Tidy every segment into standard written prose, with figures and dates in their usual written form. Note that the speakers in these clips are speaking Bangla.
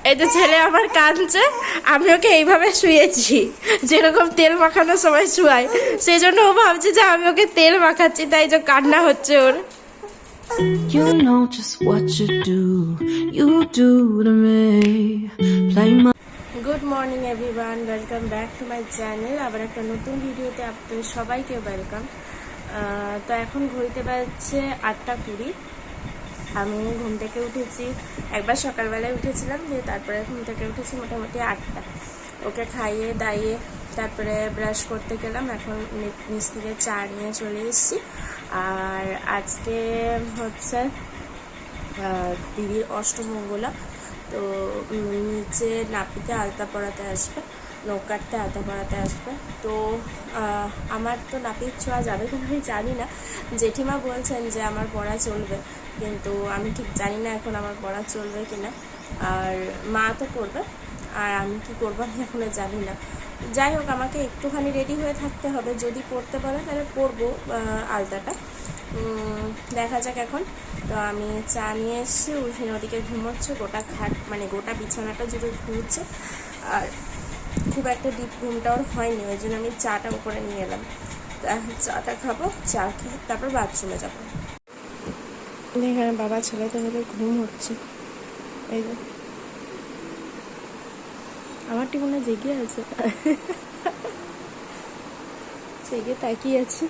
এই যে ছেলে আমার কাঁদছে, আমি ওকে এইভাবে শুয়েছি যেরকম তেল মাখানোর সময় শুয়াই, সেই জন্য ও ভাবছে যে আমি ওকে তেল মাখাচ্ছি, তাই যে কান্না হচ্ছে ওর। You know just what you do to me. Play my good morning everyone, welcome back to my channel. আবার একটা নতুন ভিডিওতে আপনাদের সবাইকে ওয়েলকাম। তো এখন ঘড়িতে বাজছে 8:20। আমি ঘুম থেকে উঠেছি, একবার সকালবেলায় উঠেছিলাম, দিয়ে তারপরে ঘুম থেকে উঠেছি মোটামুটি 8টা। ওকে খাইয়ে দাইয়ে তারপরে ব্রাশ করতে গেলাম। এখন নিচ থেকে চা নিয়ে চলে এসেছি। আর আজকে হচ্ছে দিদির অষ্টমঙ্গলা, তো নিচে নাপিতে আলতা পরাতে আসবে, নখ কাটতে আলতা পরাতে আসবে। তো আমার তো নাপিত ছোঁয়া যাবে কিন্তু আমি জানি না। জেঠিমা বলছেন যে আমার পড়া চলবে, কিন্তু আমি ঠিক জানি না এখন আমার পড়া চলবে কিনা। আর মা তো করবে, আর আমি কি করবো আমি এখনো জানি না। যাই হোক, আমাকে একটুখানি রেডি হয়ে থাকতে হবে, যদি পড়তে বলে তাহলে পরবো আলতাটা, দেখা যাক এখন। তো আমি চা নিয়ে এসেছি, উঠে ওদিকে ঘুমোচ্ছে, গোটা খাট মানে গোটা বিছানাটা জুড়ে ঘুমোচ্ছে, আর খুব একটা ডিপ ঘুমটাও হয়নি, ওই জন্য আমি চাটা উপরে নিয়ে এলাম। চাটা খাবো, চা খেয়ে তারপর বাথরুমে যাবো। এখানে বাবা ছেলে তো ভেবে ঘুম হচ্ছে, এই যে আমার টিমনে জেগে আছে, জেগে তাকিয়ে আছে।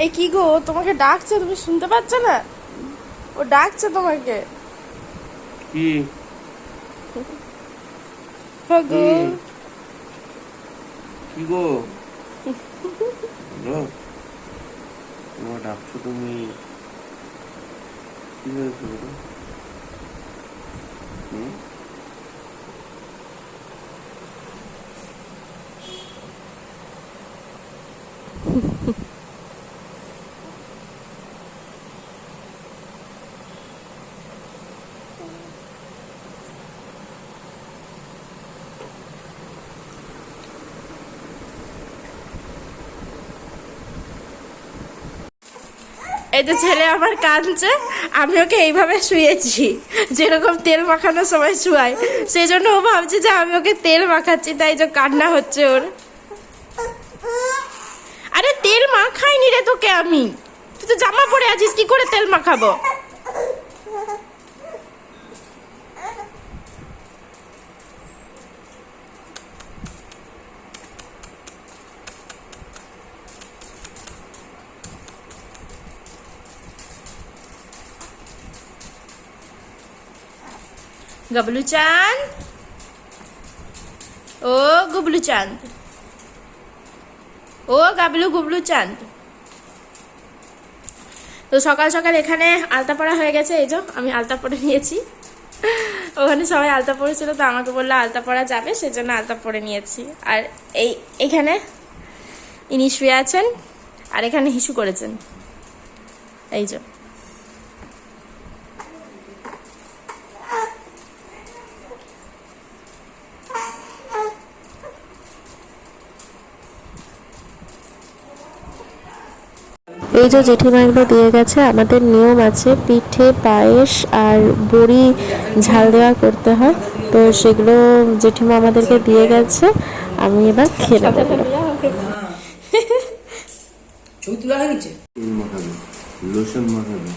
এই কি গো, তোমাকে ডাকছে, তুমি শুনতে পাচ্ছ না? ও ডাকছে তোমাকে। কি গো কি গো, হ্যালো, তোমার ডাকছো তুমি? কি হয়েছে বলো? এই যে ছেলে আমার কাঁদছে, আমি ওকে এইভাবে শুয়েছি যেরকম তেল মাখানোর সময় শুয়াই, সেই জন্য ও ভাবছে যে আমি ওকে তেল মাখাচ্ছি, তাই যে কান্না হচ্ছে ওর। আরে তেল মাখাইনি রে তোকে আমি, তুই তো জামা পরে আছিস, কি করে তেল মাখাবো? গবলু চাঁদ, ও গুবলু চাঁদ, ও গাবলু গুবলু চাঁদ। তো সকাল সকাল এখানে আলতা পরা হয়ে গেছে, এই যে আমি আলতা পরে নিয়েছি। ওখানে সবাই আলতা পরেছিল, তো আমাকে বললো আলতা পরা যাবে, সেজন্য আলতা পরে নিয়েছি। আর এইখানে ইনি শুয়ে আছেন, আর এখানে হিসু করেছেন, এই যে। এই যে জেঠিমা এগুলো দিয়ে গেছে, আমাদের নিয়ম আছে পিঠে পায়েস আর বড়ি ঝাল দেওয়া করতে হয়, তো সেগুলো জেঠিমা আমাদেরকে দিয়ে গেছে। আমি এবার খেয়ে নেবো। তেল মাখাবে, লোশন মাখাবে,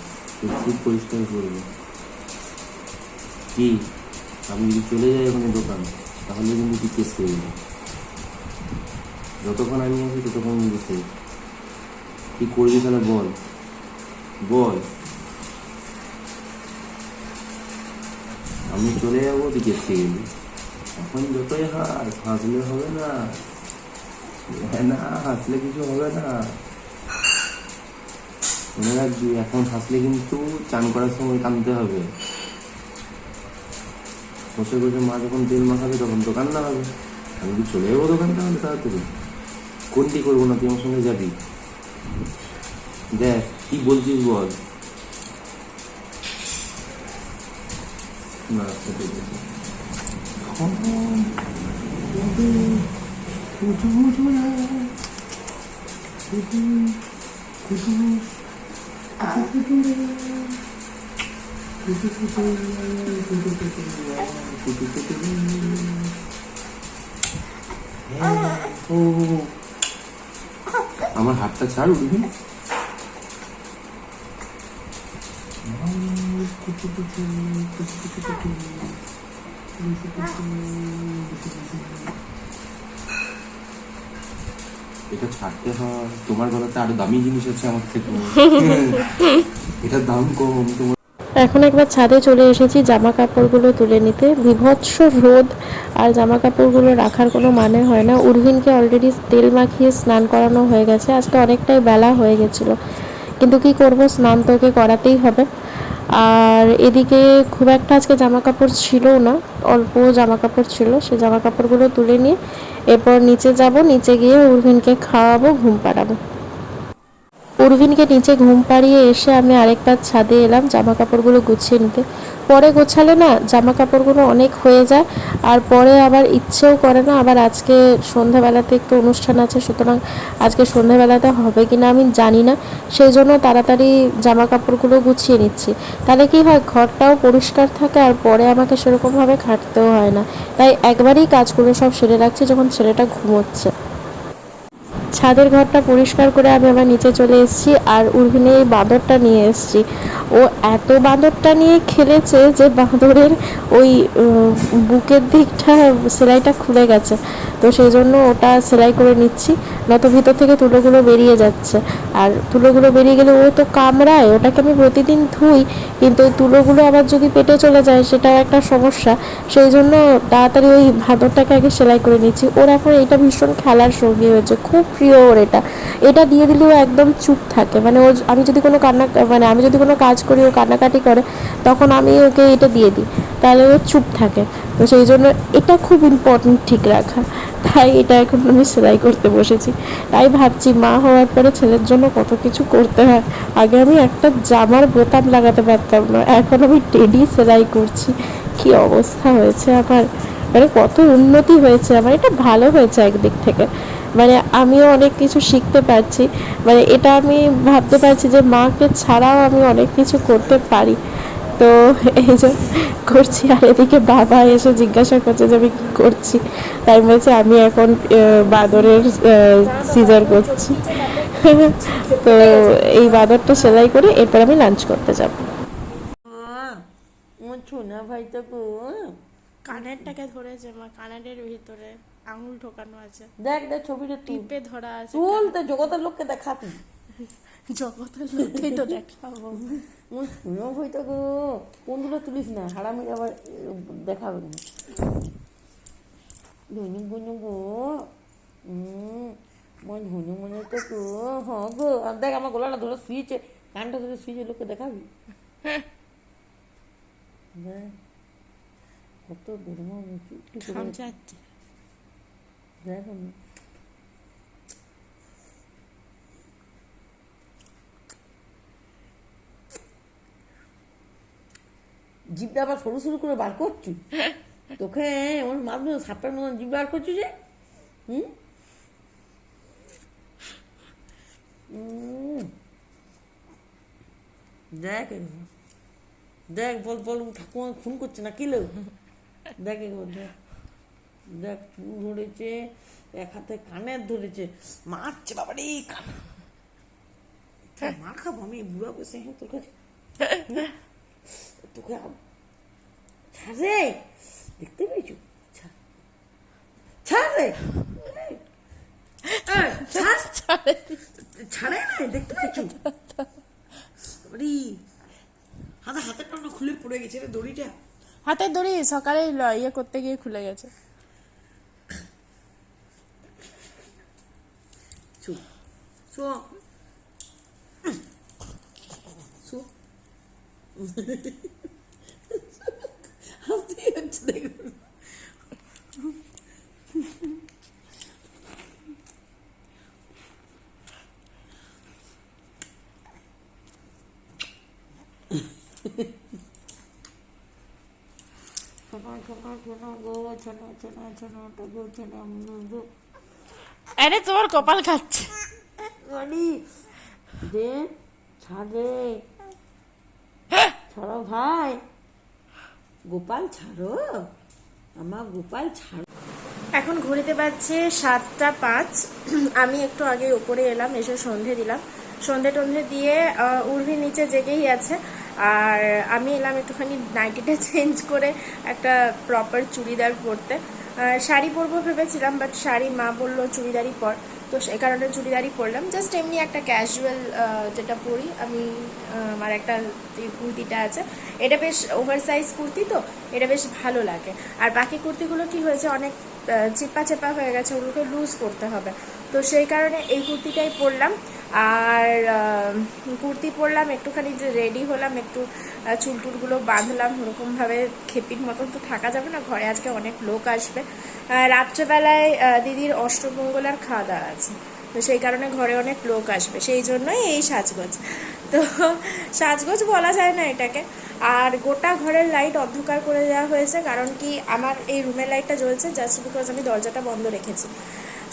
খুব পরিষ্কার করবে। কি আমি যদি চলে যাই ওখানে দোকান, তাহলে কিন্তু তুই কেস করে দেবো। যতক্ষণ আমি আছি ততক্ষণ কিন্তু সেই কি করবি তাহলে বল বল। আমি চলে যাবো, তুই কেস খেয়ে গেলি। এখন যতই হাসলে হবে না, না হাসলে কিছু হবে না, মনে রাখবি। এখন হাসলে কিন্তু চান করার সময় কাঁদতে হবে। বসে বসে মা যখন তেল মাখাবে তখন তো কান্না হবে। আমি কি চলে যাবো দোকান, তাহলে তাড়াতাড়ি কোনটি করবো না, তুই আমার সঙ্গে যাবি। দেখ কি বলছিস বল। না ও আমার হাতটা ছাড় উঠবি। এটা ছাড়তে হয়, তোমার গলাতে আরো দামি জিনিস আছে আমার থেকে, এটার দাম কম। তোমার এখন একবার ছাদে চলে এসেছি জামা কাপড়গুলো তুলে নিতে। বিভৎস রোদ, আর জামা কাপড়গুলো রাখার কোনো মানে হয় না। উর্ভিনকে অলরেডি তেল মাখিয়ে স্নান করানো হয়ে গেছে, আজকে অনেকটাই বেলা হয়ে গেছিলো, কিন্তু কি করব, স্নান তো ওকে করাতেই হবে। আর এদিকে খুব একটা আজকে জামা কাপড় ছিল না, অল্প জামা কাপড় ছিল, সেই জামা কাপড়গুলো তুলে নিয়ে এরপর নিচে যাব, নিচে গিয়ে উর্ভিনকে খাওয়াবো, ঘুম পাড়াবো। উর্ভিনকে নিচে ঘুম পাড়িয়ে এসে আমি আরেকবার ছাদে এলাম জামা কাপড়গুলো গুছিয়ে নিতে। পরে গোছালে না জামা কাপড়গুলো অনেক হয়ে যায়, আর পরে আবার ইচ্ছেও করে না। আবার আজকে সন্ধ্যাবেলাতে একটু অনুষ্ঠান আছে, সুতরাং আজকে সন্ধ্যাবেলাতে হবে কি না আমি জানি না, সেই জন্য তাড়াতাড়ি জামা কাপড়গুলো গুছিয়ে নিচ্ছি। তাহলে কি হয়, ঘরটাও পরিষ্কার থাকে, আর পরে আমাকে সেরকমভাবে খাটতেও হয় না। তাই একবারেই কাজগুলো সব সেরে রাখছি যখন ছেলেটা ঘুমোচ্ছে। ছাদের ঘরটা পরিষ্কার করে আমি আবার নিচে চলে এসেছি, আর উর্ভিনে এই বাঁদরটা নিয়ে এসেছি। ও এত বাঁদরটা নিয়ে খেলেছে যে বাঁদরের ওই বুকের দিকটা সেলাইটা খুলে গেছে, তো সেই জন্য ওটা সেলাই করে নিচ্ছি, নয়তো ভিতর থেকে তুলোগুলো বেরিয়ে যাচ্ছে। আর তুলোগুলো বেরিয়ে গেলে ও তো কামড়ায়, ওটাকে আমি প্রতিদিন ধুই, কিন্তু ওই তুলোগুলো আবার যদি পেটে চলে যায় সেটাও একটা সমস্যা। সেই জন্য তাড়াতাড়ি ওই ভাদরটাকে আগে সেলাই করে নিচ্ছি। ওর এখন এটা ভীষণ খেলার সঙ্গী হয়েছে, খুব প্রিয় ওর এটা। এটা দিয়ে দিলেও একদম চুপ থাকে, মানে ও আমি যদি কোনো আমি যদি কোনো কাজ করি, ও কান্নাকাটি করে, তখন আমি ওকে এটা দিয়ে দিই, তাহলে ও চুপ থাকে। তো সেই জন্য এটা খুব ইম্পর্টেন্ট ঠিক রাখা, তাই এটা এখন আমি সেলাই করতে বসেছি। তাই ভাবছি মা হওয়ার পরে ছেলের জন্য কত কিছু করতে হয়। আগে আমি একটা জামার বোতাম লাগাতে পারতাম না, এখন আমি টেডি সেলাই করছি। কি অবস্থা হয়েছে আমার, মানে কত উন্নতি হয়েছে আমার। এটা ভালো হয়েছে একদিক থেকে, মানে আমিও অনেক কিছু শিখতে পারছি। মানে এটা আমি ভাবতে পারছি যে মাকে ছাড়াও আমি অনেক কিছু করতে পারি, তো এই যে করছি। আর এদিকে বাবা এসে জিজ্ঞাসা করছে যে আমি কী করছি, তাই বলছে আমি এখন বাঁদরের সিজার করছি। তো এই বাঁদরটা সেলাই করে এরপর আমি লাঞ্চ করতে যাব। ছোনা ভাইটা গো, কানেরটাকে ধরেছে মা, কানেরের ভিতরে আঙুল ঢোকানো আছে, দেখ দেখ ছবিটা তুল, টিপে ধরা আছে। তুল তো জগতের লোককে দেখাবি। জগতের লোককেই তো দেখাবো। ছোনা ভাইটা গো, কোনগুলো তুলিস না, হারামি আবার দেখাবে না। ধনু গুনু গো, মন ধনু মনে তো গো, হ্যাঁ গো। আর দেখ আমার গলাটা ধরে শুয়েছে, কানটা ধরে শুয়েছে, লোককে দেখাবি। দেখ কত গরম খামচাচ্ছে। দেখ আমি জিভটা আবার সরু সরু করে বার করছি, তোকে এমন মাধ্যমে সাপটার মতন জিভ বার করছি যে, দেখ দেখ, বল বল, ঠাকুমা খুন করছে না কিলো, দেখ একবার দেখ, দেখ চুল ধরেছে, এক হাতে কানের ধরেছে, মারছে বাবারে কান, মার খাবো আমি বুড়া বসে। হ্যাঁ তোর কাছে তোকে ছাড় রে, দেখতে পেয়েছো, ছাড় রে, ছাড়ে না, দেখতে পেয়েছো, হাতের টানটা খুলে পড়ে গেছে রে দড়িটা। হাতের দড়ি সকালে ইয়ে করতে গিয়ে খুলে গেছে। দেখুন আরে তোমার কপাল খাচ্ছে। বাবারি দে ছাড়ে, ছাড়ো ভাই, গোপাল ছাড়ো, আমার গোপাল ছাড়ো। এখন ঘড়িতে বাজছে 7:05। আমি একটু আগে উপরে এলাম, এসে সন্ধে দিলাম। সন্ধে টন্ধে দিয়ে উর্ভি নিচে জেগেই আছে, আর আমি এলাম একটুখানি নাইটিটা চেঞ্জ করে একটা প্রপার চুড়িদার পরতে। শাড়ি পরবো ভেবেছিলাম, বাট শাড়ি মা বললো চুড়িদারই পর, তো সেই কারণে চুড়িদারই পরলাম। জাস্ট এমনি একটা ক্যাজুয়াল যেটা পরি আমি, আমার একটা কুর্তিটা আছে, এটা বেশ ওভারসাইজ কুর্তি, তো এটা বেশ ভালো লাগে। আর বাকি কুর্তিগুলো কি হয়েছে, অনেক চেপা চেপা হয়ে গেছে, ওগুলোকে লুজ করতে হবে, তো সেই কারণে এই কুর্তিটাই পরলাম। আর কুর্তি পরলাম, একটুখানি যে রেডি হলাম, একটু চুল টুলগুলো বাঁধলাম, ওরকমভাবে খেপির মতন তো থাকা যাবে না, ঘরে আজকে অনেক লোক আসবে। রাত্রেবেলায় দিদির অষ্টমঙ্গলার খাওয়া দাওয়া আছে, তো সেই কারণে ঘরে অনেক লোক আসবে, সেই জন্যই এই সাজগোজ। তো সাজগোজ বলা যায় না এটাকে। আর গোটা ঘরের লাইট অন্ধকার করে দেওয়া হয়েছে, কারণ কি আমার এই রুমের লাইটটা জ্বলছে জাস্ট বিকজ আমি দরজাটা বন্ধ রেখেছি।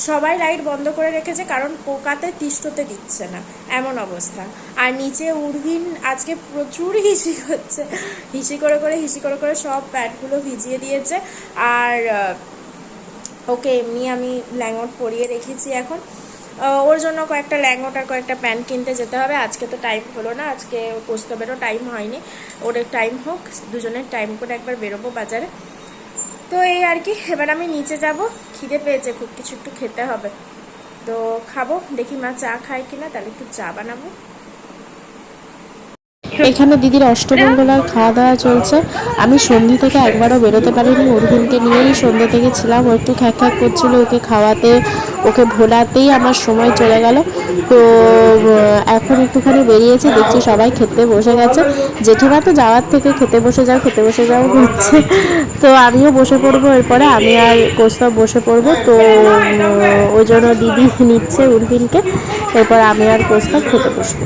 সবাই লাইট বন্ধ করে রেখেছে কারণ পোকাতে তিষ্ঠতে দিচ্ছে না, এমন অবস্থা। আর নিচে উর্ভিন আজকে প্রচুর হিসি করছে, হিসি করে করে সব প্যাডগুলো ভিজিয়ে দিয়েছে। আর ওকে এমনি আমি ল্যাঙ্গট পরিয়ে রেখেছি এখন। ওর জন্য কয়েকটা ল্যাঙ্গট আর কয়েকটা প্যান্ট কিনতে যেতে হবে। আজকে তো টাইম হলো না, আজকে কৌস্তবেরও টাইম হয়নি, ওর টাইম হোক, দুজনের টাইম করে একবার বেরোবো বাজারে। তো এই আর কি, এবার আমি নিচে যাব, খিদে পেয়েছে খুব, কিছু একটু খেতে হবে, তো খাবো। দেখি মা চা খায় কিনা, তাহলে একটু চা বানাবো। এখানে দিদির অষ্টমঙ্গলার খাওয়া দাওয়া চলছে। আমি সন্ধ্যে থেকে একবারও বেরোতে পারিনি, উর্ভিনকে নিয়েই সন্ধ্যে থেকে ছিলাম। ও একটু খ্যাক খ্যাক করছিল, ওকে খাওয়াতে ওকে ভোলাতেই আমার সময় চলে গেল। তো এখন একটুখানি বেরিয়েছে, দেখছি সবাই খেতে বসে গেছে। জেঠিমা তো যাওয়ার থেকে খেতে বসে যাও হচ্ছে, তো আমিও বসে পড়বো। এরপরে আমি আর কৌস্তব বসে পড়বো, তো ওই জন্য দিদি নিচ্ছে উর্ভিনকে, এরপর আমি আর কৌস্তব খেতে বসবো।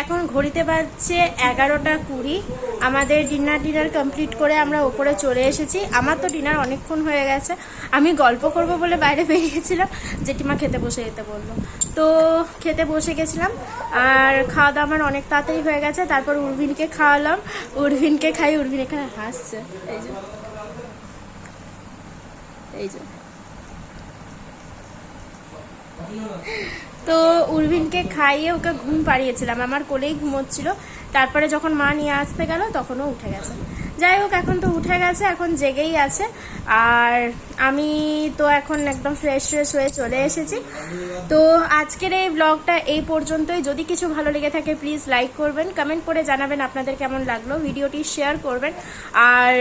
এখন ঘড়িতে বাজছে 11:20। আমাদের ডিনার কমপ্লিট করে আমরা ওপরে চলে এসেছি। আমার তো ডিনার অনেকক্ষণ হয়ে গেছে, আমি গল্প করব বলে বাইরে বেরিয়েছিলাম, জেঠিমা খেতে বসে যেতে বললো, তো খেতে বসে গেছিলাম। আর খাওয়া দাওয়া আমার অনেক তাড়াতাড়ি হয়ে গেছে। তারপর উর্ভিনকে খাওয়ালাম, উর্ভিন এখানে হাসছে, এই যে তো উর্ভিনকে খাইয়ে ওকে ঘুম পাড়িয়েছিলাম, আমার কোলেই ঘুমোচ্ছিল। তারপরে যখন মা নিয়ে আসতে গেল তখনও উঠে গেছে। যাই হোক, এখন তো উঠে গেছে, এখন জেগেই আছে। আর আমি তো এখন একদম ফ্রেশ হয়ে চলে এসেছি। তো আজকের এই ব্লগটা এই পর্যন্তই। যদি কিছু ভালো লেগে থাকে প্লিজ লাইক করবেন, কমেন্ট করে জানাবেন আপনাদের কেমন লাগলো, ভিডিওটি শেয়ার করবেন। আর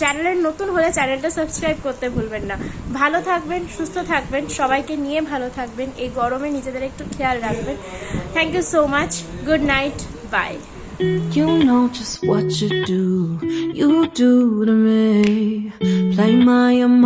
চ্যানেলের নতুন হলে চ্যানেলটা সাবস্ক্রাইব করতে ভুলবেন না। ভালো থাকবেন, সুস্থ থাকবেন, সবাইকে নিয়ে ভালো থাকবেন, এই গরমে নিজেদের একটু খেয়াল রাখবেন। Thank you so much, good night, bye. You know just what you do to me. Play my emotions.